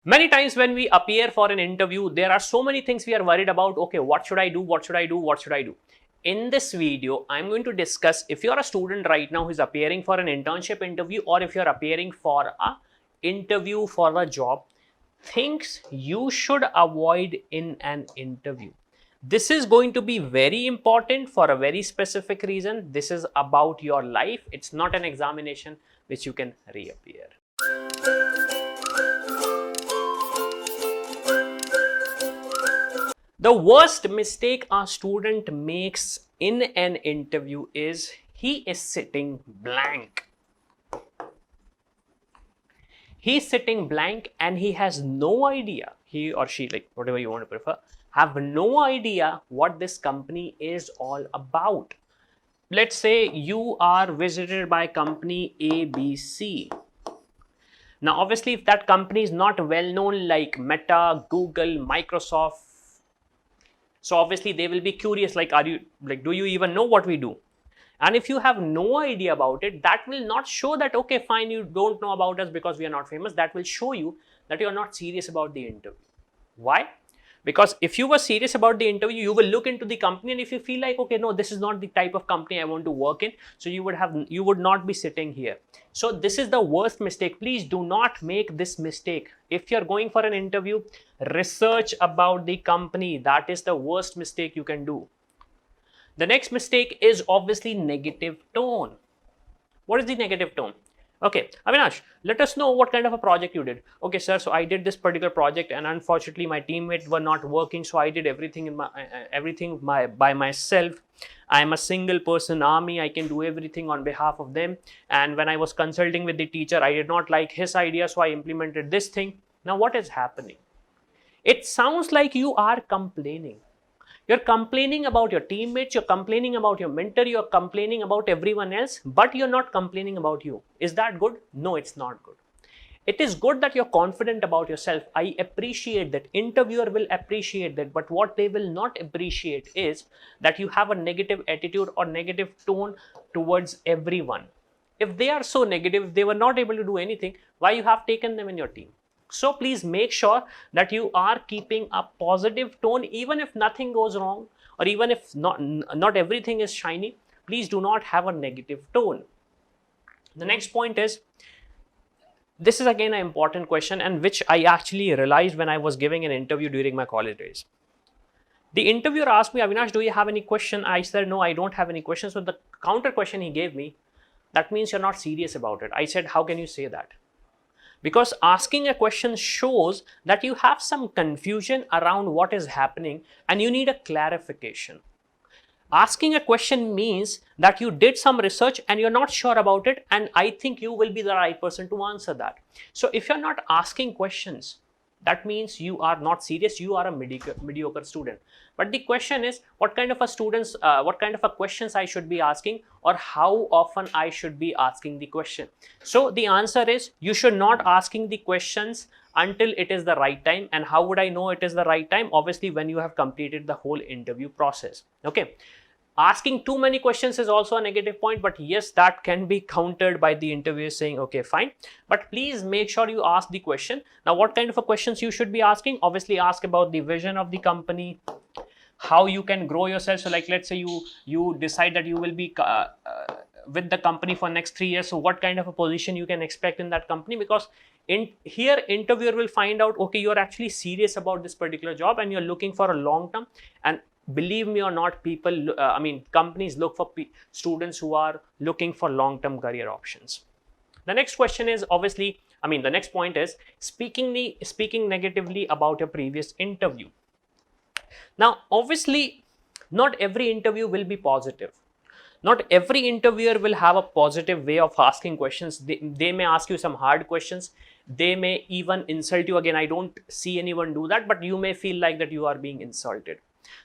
Many times when we appear for an interview, there are so many things we are worried about. Okay, what should I do? What should I do? What should I do? In this video, I'm going to discuss if you're a student right now who's appearing for an internship interview or if you're appearing for a interview for a job, things you should avoid in an interview. This is going to be very important for a very specific reason. This is about your life. It's not an examination which you can reappear. The worst mistake a student makes in an interview is he is sitting blank. He's sitting blank and he has no idea, he or she, like whatever you want to prefer, have no idea what this company is all about. Let's say you are visited by company ABC. Now, obviously, if that company is not well known like Meta, Google, Microsoft, so obviously they will be curious, like, do you even know what we do? And if you have no idea about it, that will not show that, okay, fine, you don't know about us because we are not famous. That will show you that you are not serious about the interview. Why? Because if you were serious about the interview, you will look into the company, and if you feel like, okay, no, this is not the type of company I want to work in, so you would not be sitting here. So this is the worst mistake. Please do not make this mistake. If you're going for an interview, research about the company. That is the worst mistake you can do. The next mistake is obviously negative tone. What is the negative tone? Okay, Avinash, let us know what kind of a project you did. Okay, sir, so I did this particular project, and unfortunately, my teammates were not working, so I did everything by myself. I am a single person army. I can do everything on behalf of them. And when I was consulting with the teacher, I did not like his idea, so I implemented this thing. Now, what is happening? It sounds like you are complaining. You're complaining about your teammates, you're complaining about your mentor, you're complaining about everyone else, but you're not complaining about you. Is that good? No, it's not good. It is good that you're confident about yourself. I appreciate that. Interviewer will appreciate that. But what they will not appreciate is that you have a negative attitude or negative tone towards everyone. If they are so negative, if they were not able to do anything, why you have taken them in your team? So please make sure that you are keeping a positive tone, even if nothing goes wrong, or even if not everything is shiny. Please do not have a negative tone. The next point is, this is again an important question, and which I actually realized when I was giving an interview during my college days. The interviewer asked me, Avinash, do you have any question? I said, no, I don't have any questions. So the counter question he gave me, that means you're not serious about it. I said, how can you say that? Because asking a question shows that you have some confusion around what is happening and you need a clarification. Asking a question means that you did some research and you're not sure about it, and I think you will be the right person to answer that. So if you're not asking questions, that means you are not serious, you are a mediocre student. But the question is, what kind of a questions I should be asking, or how often I should be asking the question. So the answer is, you should not asking the questions until it is the right time. And how would I know it is the right time? Obviously, when you have completed the whole interview process. Okay. Asking too many questions is also a negative point, but yes, that can be countered by the interviewer saying, okay, fine, but please make sure you ask the question. Now, what kind of a questions you should be asking? Obviously, ask about the vision of the company, how you can grow yourself. So like, let's say you decide that you will be with the company for next 3 years. So what kind of a position you can expect in that company? Because in here, interviewer will find out, okay, you're actually serious about this particular job and you're looking for a long term. And believe me or not, companies look for students who are looking for long term career options. The next question is, obviously, the next point is speaking negatively about your previous interview. Now, obviously, not every interview will be positive. Not every interviewer will have a positive way of asking questions. They may ask you some hard questions. They may even insult you. Again, I don't see anyone do that, but you may feel like that you are being insulted.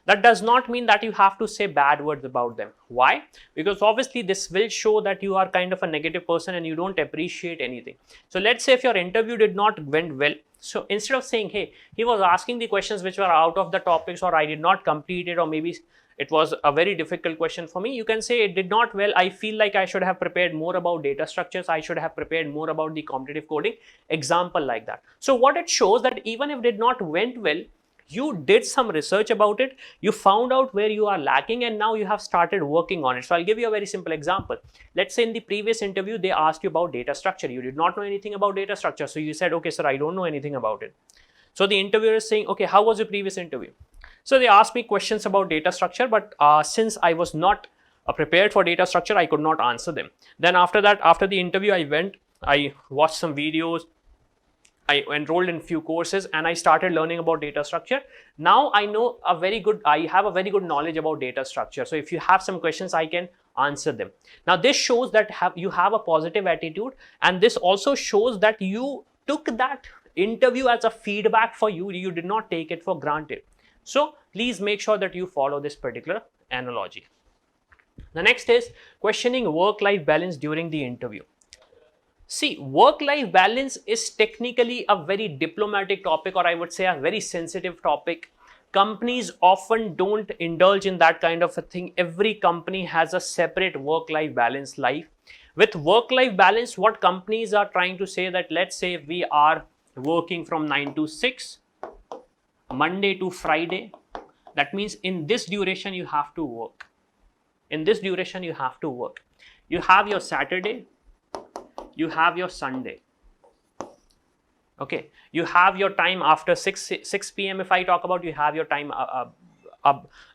That does not mean that you have to say bad words about them. Why? Because obviously this will show that you are kind of a negative person and you don't appreciate anything. So let's say if your interview did not went well, so instead of saying, hey, he was asking the questions which were out of the topics, or I did not complete it, or maybe it was a very difficult question for me. You can say it did not well. I feel like I should have prepared more about data structures. I should have prepared more about the competitive coding. Example like that. So what it shows that even if it did not went well, you did some research about it, you found out where you are lacking, and now you have started working on it. So I'll give you a very simple example. Let's say in the previous interview, they asked you about data structure. You did not know anything about data structure. So you said, okay, sir, I don't know anything about it. So the interviewer is saying, okay, how was your previous interview? So they asked me questions about data structure, but since I was not prepared for data structure, I could not answer them. Then after that, after the interview, I watched some videos, I enrolled in few courses, and I started learning about data structure. Now I have a very good knowledge about data structure. So if you have some questions, I can answer them. Now this shows that you have a positive attitude, and this also shows that you took that interview as a feedback for you. You did not take it for granted. So please make sure that you follow this particular analogy. The next is questioning work-life balance during the interview. See, work-life balance is technically a very diplomatic topic, or I would say a very sensitive topic. Companies often don't indulge in that kind of a thing. Every company has a separate work-life balance life. With work-life balance, what companies are trying to say that, let's say we are working from 9 to 6, Monday to Friday. That means in this duration you have to work. In this duration you have to work. You have your Saturday, you have your Sunday. Okay, you have your time after 6 p.m. If I talk about, you have your time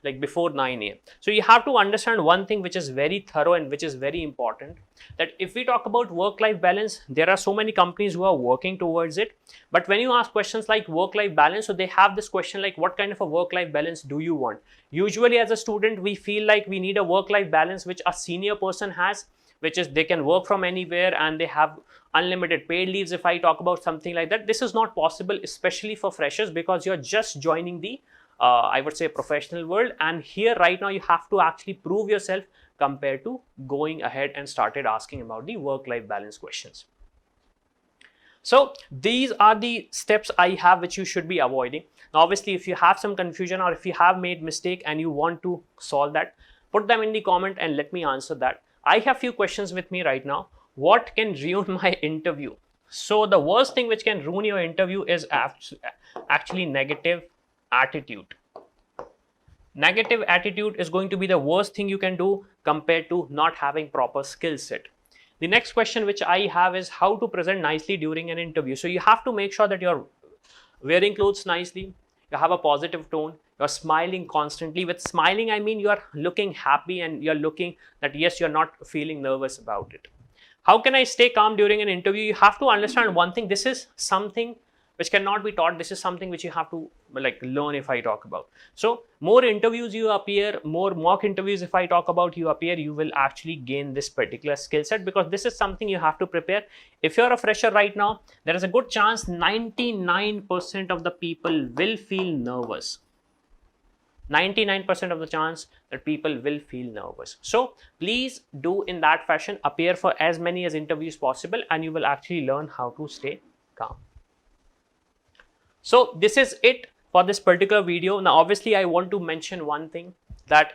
like before 9 a.m. So you have to understand one thing which is very thorough and which is very important, that if we talk about work-life balance, there are so many companies who are working towards it. But when you ask questions like work-life balance, so they have this question like, what kind of a work-life balance do you want? Usually as a student, we feel like we need a work-life balance which a senior person has, which is they can work from anywhere and they have unlimited paid leaves. If I talk about something like that, this is not possible, especially for freshers, because you're just joining the I would say professional world, and here right now you have to actually prove yourself compared to going ahead and started asking about the work-life balance questions. So these are the steps I have which you should be avoiding. Now obviously if you have some confusion or if you have made mistake and you want to solve that, put them in the comment and let me answer that. I have few questions with me right now. What can ruin my interview? So the worst thing which can ruin your interview is actually negative attitude. Negative attitude is going to be the worst thing you can do compared to not having proper skill set. The next question which I have is how to present nicely during an interview. So you have to make sure that you're wearing clothes nicely, you have a positive tone, you're smiling constantly. With smiling, I mean you're looking happy and you're looking that yes, you're not feeling nervous about it. How can I stay calm during an interview? You have to understand one thing. This is something which cannot be taught. This is something which you have to learn if I talk about. So more interviews you appear, more mock interviews if I talk about you appear, you will actually gain this particular skill set, because this is something you have to prepare. If you're a fresher right now, there is a good chance 99% of the people will feel nervous. 99% of the chance that people will feel nervous. So please do in that fashion, appear for as many as interviews possible, and you will actually learn how to stay calm. So this is it for this particular video. Now obviously I want to mention one thing, that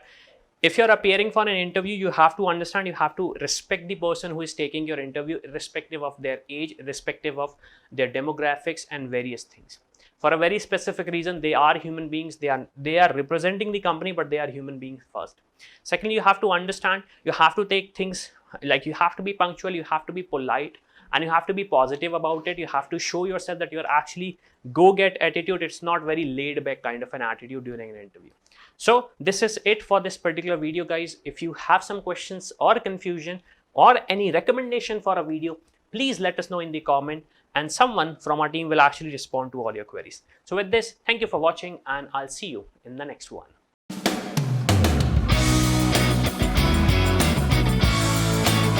if you're appearing for an interview, you have to understand, you have to respect the person who is taking your interview, irrespective of their age, irrespective of their demographics and various things. For a very specific reason, they are human beings. They are representing the company, but they are human beings first. Secondly, you have to understand, you have to take things like, you have to be punctual, you have to be polite, and you have to be positive about it. You have to show yourself that you're actually go-get attitude. It's not very laid back kind of an attitude during an interview. So this is it for this particular video, guys. If you have some questions or confusion or any recommendation for a video, please let us know in the comment, and someone from our team will actually respond to all your queries. So with this, thank you for watching, and I'll see you in the next one.